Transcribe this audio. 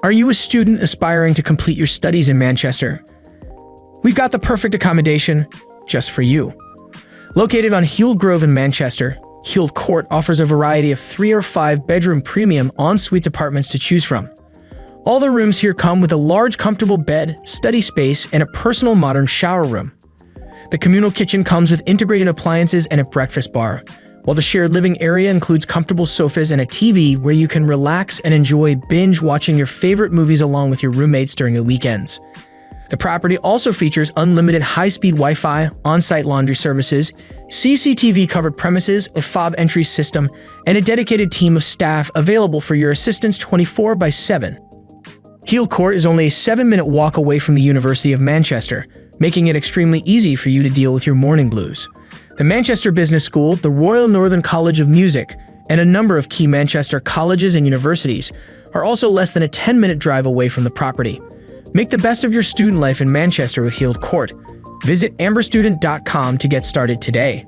Are you a student aspiring to complete your studies in Manchester? We've got the perfect accommodation just for you. Located on Heald Grove in Manchester, Heald Court offers a variety of 3 or 5 bedroom premium en-suite apartments to choose from. All the rooms here come with a large comfortable bed, study space, and a personal modern shower room. The communal kitchen comes with integrated appliances and a breakfast bar, while the shared living area includes comfortable sofas and a TV where you can relax and enjoy binge-watching your favorite movies along with your roommates during the weekends. The property also features unlimited high-speed Wi-Fi, on-site laundry services, CCTV-covered premises, a fob entry system, and a dedicated team of staff available for your assistance 24/7. Heald Court is only a 7-minute walk away from the University of Manchester, making it extremely easy for you to deal with your morning blues. The Manchester Business School, the Royal Northern College of Music, and a number of key Manchester colleges and universities are also less than a 10-minute drive away from the property. Make the best of your student life in Manchester with Heald Court. Visit amberstudent.com to get started today.